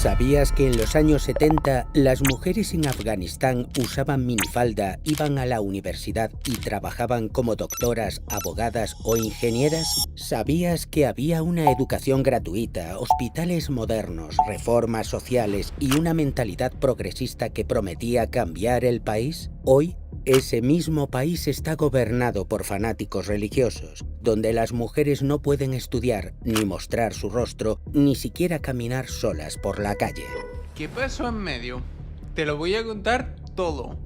¿Sabías que en los años 70 las mujeres en Afganistán usaban minifalda, iban a la universidad y trabajaban como doctoras, abogadas o ingenieras? ¿Sabías que había una educación gratuita, hospitales modernos, reformas sociales y una mentalidad progresista que prometía cambiar el país? Hoy, ese mismo país está gobernado por fanáticos religiosos, donde las mujeres no pueden estudiar, ni mostrar su rostro, ni siquiera caminar solas por la calle. ¿Qué pasó en medio? Te lo voy a contar todo.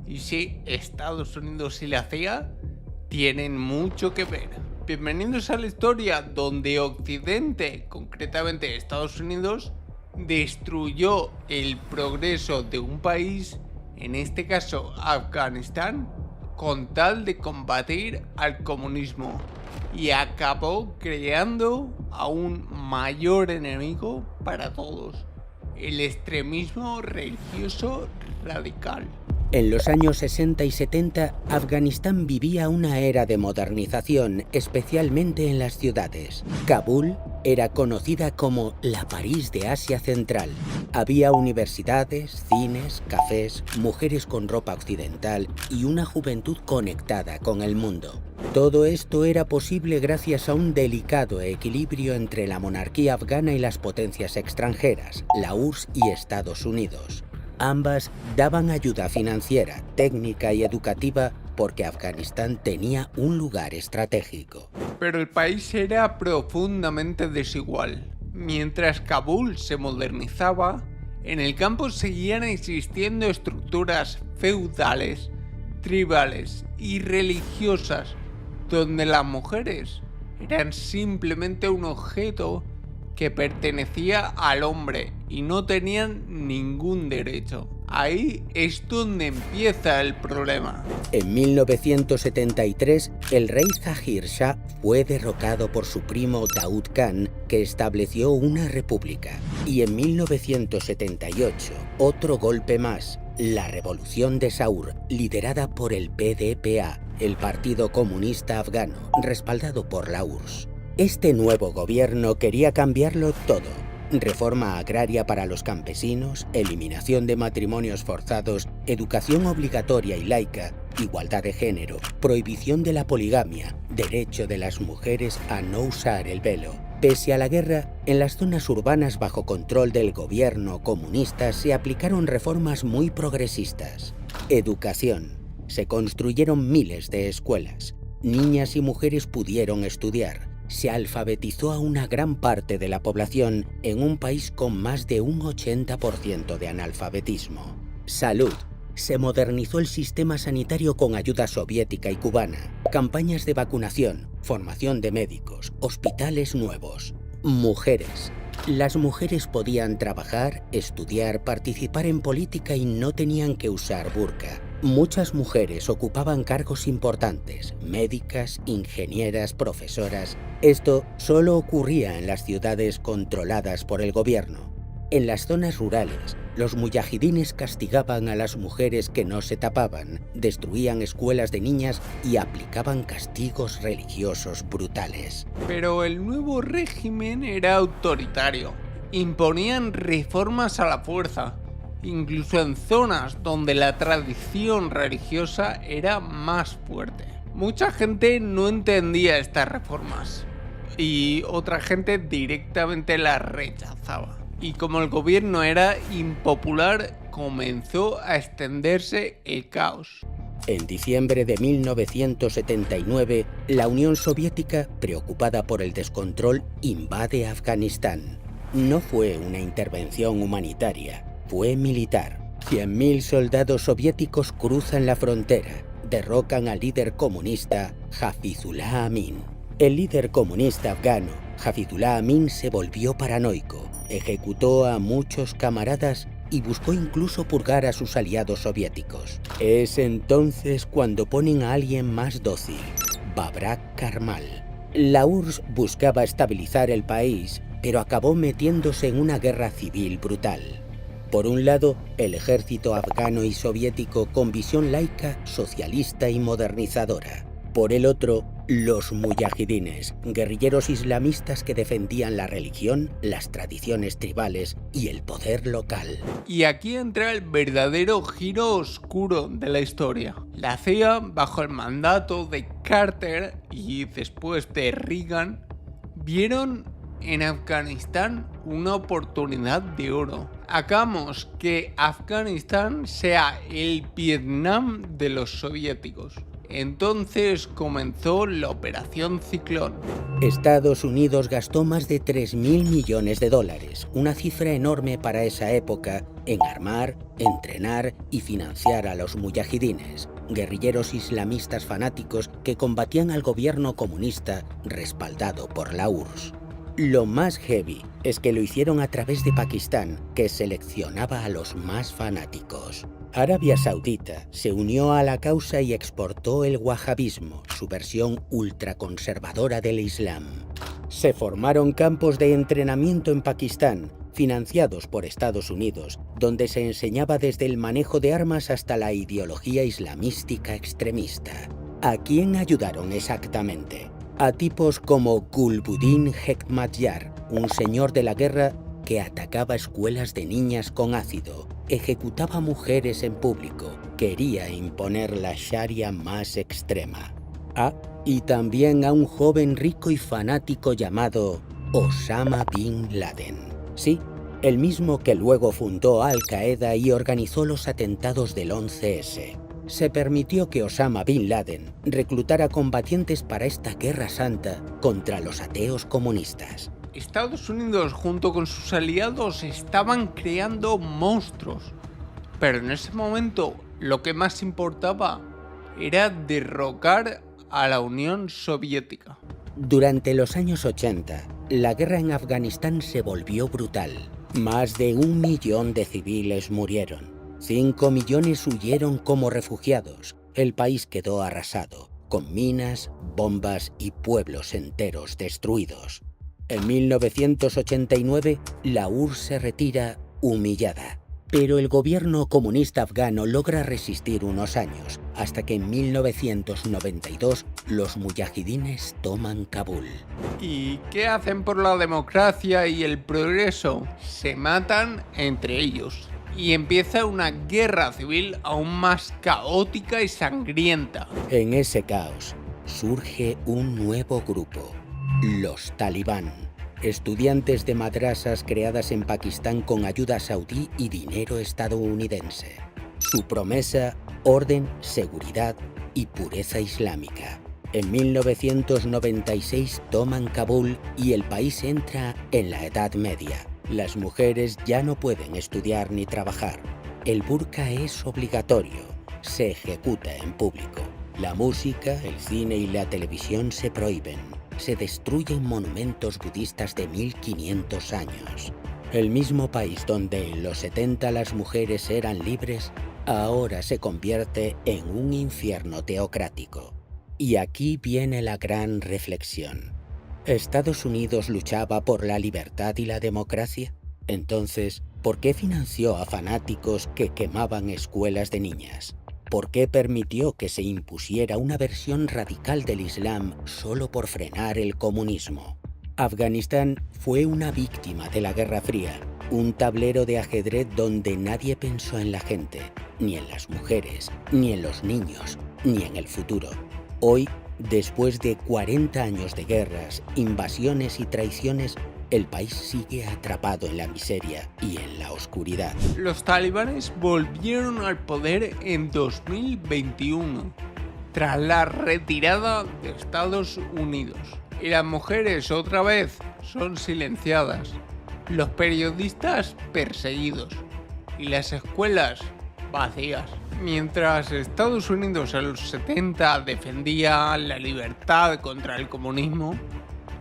Y sí, Estados Unidos y la CIA tienen mucho que ver. Bienvenidos a la historia donde Occidente, concretamente Estados Unidos, destruyó el progreso de un país, en este caso Afganistán, con tal de combatir al comunismo, y acabó creando a un mayor enemigo para todos: el extremismo religioso radical. En los años 60 y 70, Afganistán vivía una era de modernización, especialmente en las ciudades. Kabul era conocida como la París de Asia Central. Había universidades, cines, cafés, mujeres con ropa occidental y una juventud conectada con el mundo. Todo esto era posible gracias a un delicado equilibrio entre la monarquía afgana y las potencias extranjeras, la URSS y Estados Unidos. Ambas daban ayuda financiera, técnica y educativa porque Afganistán tenía un lugar estratégico. Pero el país era profundamente desigual. Mientras Kabul se modernizaba, en el campo seguían existiendo estructuras feudales, tribales y religiosas, donde las mujeres eran simplemente un objeto que pertenecía al hombre y no tenían ningún derecho. Ahí es donde empieza el problema. En 1973, el rey Zahir Shah fue derrocado por su primo Daud Khan, que estableció una república. Y en 1978, otro golpe más, la Revolución de Saur, liderada por el PDPA, el Partido Comunista Afgano, respaldado por la URSS. Este nuevo gobierno quería cambiarlo todo: reforma agraria para los campesinos, eliminación de matrimonios forzados, educación obligatoria y laica, igualdad de género, prohibición de la poligamia, derecho de las mujeres a no usar el velo. Pese a la guerra, en las zonas urbanas bajo control del gobierno comunista se aplicaron reformas muy progresistas. Educación. Se construyeron miles de escuelas. Niñas y mujeres pudieron estudiar. Se alfabetizó a una gran parte de la población en un país con más de un 80% de analfabetismo. Salud. Se modernizó el sistema sanitario con ayuda soviética y cubana, campañas de vacunación, formación de médicos, hospitales nuevos. Mujeres. Las mujeres podían trabajar, estudiar, participar en política y no tenían que usar burka. Muchas mujeres ocupaban cargos importantes: médicas, ingenieras, profesoras. Esto solo ocurría en las ciudades controladas por el gobierno. En las zonas rurales, los muyahidines castigaban a las mujeres que no se tapaban, destruían escuelas de niñas y aplicaban castigos religiosos brutales. Pero el nuevo régimen era autoritario. Imponían reformas a la fuerza, incluso en zonas donde la tradición religiosa era más fuerte. Mucha gente no entendía estas reformas y otra gente directamente las rechazaba. Y como el gobierno era impopular, comenzó a extenderse el caos. En diciembre de 1979, la Unión Soviética, preocupada por el descontrol, invade Afganistán. No fue una intervención humanitaria, fue militar. 100.000 soldados soviéticos cruzan la frontera, derrocan al líder comunista Hafizullah Amin. El líder comunista afgano, Hafizullah Amin, se volvió paranoico, ejecutó a muchos camaradas y buscó incluso purgar a sus aliados soviéticos. Es entonces cuando ponen a alguien más dócil, Babrak Karmal. La URSS buscaba estabilizar el país, pero acabó metiéndose en una guerra civil brutal. Por un lado, el ejército afgano y soviético con visión laica, socialista y modernizadora. Por el otro, Los muyahidines, guerrilleros islamistas que defendían la religión, las tradiciones tribales y el poder local. Y aquí entra el verdadero giro oscuro de la historia. La CIA, bajo el mandato de Carter y después de Reagan, vieron en Afganistán una oportunidad de oro. Hagamos que Afganistán sea el Vietnam de los soviéticos. Entonces comenzó la Operación Ciclón. Estados Unidos gastó más de 3.000 millones de dólares, una cifra enorme para esa época, en armar, entrenar y financiar a los muyahidines, guerrilleros islamistas fanáticos que combatían al gobierno comunista respaldado por la URSS. Lo más heavy es que lo hicieron a través de Pakistán, que seleccionaba a los más fanáticos. Arabia Saudita se unió a la causa y exportó el wahabismo, su versión ultraconservadora del Islam. Se formaron campos de entrenamiento en Pakistán, financiados por Estados Unidos, donde se enseñaba desde el manejo de armas hasta la ideología islamística extremista. ¿A quién ayudaron exactamente? A tipos como Gulbuddin Hekmatyar, un señor de la guerra que atacaba escuelas de niñas con ácido, ejecutaba mujeres en público, quería imponer la Sharia más extrema. Y también a un joven rico y fanático llamado Osama Bin Laden. Sí, el mismo que luego fundó Al-Qaeda y organizó los atentados del 11S. Se permitió que Osama Bin Laden reclutara combatientes para esta guerra santa contra los ateos comunistas. Estados Unidos junto con sus aliados estaban creando monstruos, pero en ese momento lo que más importaba era derrocar a la Unión Soviética. Durante los años 80, la guerra en Afganistán se volvió brutal. Más de 1 millón de civiles murieron. 5 millones huyeron como refugiados. El país quedó arrasado, con minas, bombas y pueblos enteros destruidos. En 1989, la URSS se retira humillada. Pero el gobierno comunista afgano logra resistir unos años, hasta que en 1992 los muyahidines toman Kabul. ¿Y qué hacen por la democracia y el progreso? Se matan entre ellos. Y empieza una guerra civil aún más caótica y sangrienta. En ese caos surge un nuevo grupo, los talibán, estudiantes de madrasas creadas en Pakistán con ayuda saudí y dinero estadounidense. Su promesa: orden, seguridad y pureza islámica. En 1996 toman Kabul y el país entra en la Edad Media. Las mujeres ya no pueden estudiar ni trabajar. El burka es obligatorio. Se ejecuta en público. La música, el cine y la televisión se prohíben. Se destruyen monumentos budistas de 1500 años. El mismo país donde en los 70 las mujeres eran libres, ahora se convierte en un infierno teocrático. Y aquí viene la gran reflexión. ¿Estados Unidos luchaba por la libertad y la democracia? Entonces, ¿por qué financió a fanáticos que quemaban escuelas de niñas? ¿Por qué permitió que se impusiera una versión radical del Islam solo por frenar el comunismo? Afganistán fue una víctima de la Guerra Fría, un tablero de ajedrez donde nadie pensó en la gente, ni en las mujeres, ni en los niños, ni en el futuro. Hoy, después de 40 años de guerras, invasiones y traiciones, el país sigue atrapado en la miseria y en la oscuridad. Los talibanes volvieron al poder en 2021, tras la retirada de Estados Unidos. Y las mujeres otra vez son silenciadas, los periodistas perseguidos y las escuelas vacías. Mientras Estados Unidos en los 70 defendía la libertad contra el comunismo,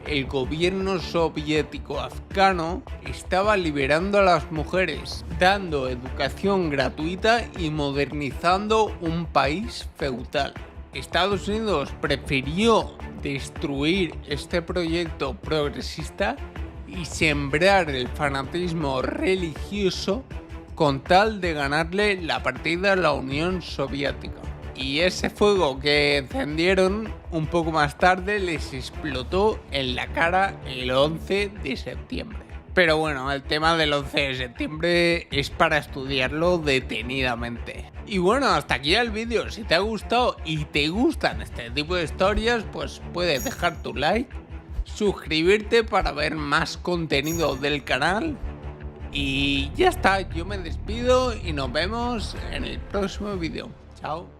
el gobierno soviético afgano estaba liberando a las mujeres, dando educación gratuita y modernizando un país feudal. Estados Unidos prefirió destruir este proyecto progresista y sembrar el fanatismo religioso con tal de ganarle la partida a la Unión Soviética. y ese fuego que encendieron un poco más tarde les explotó en la cara el 11 de septiembre. Pero bueno, el tema del 11 de septiembre es para estudiarlo detenidamente. Y bueno, hasta aquí el vídeo. Si te ha gustado y te gustan este tipo de historias, pues puedes dejar tu like, suscribirte para ver más contenido del canal. Y ya está, yo me despido y nos vemos en el próximo vídeo. Chao.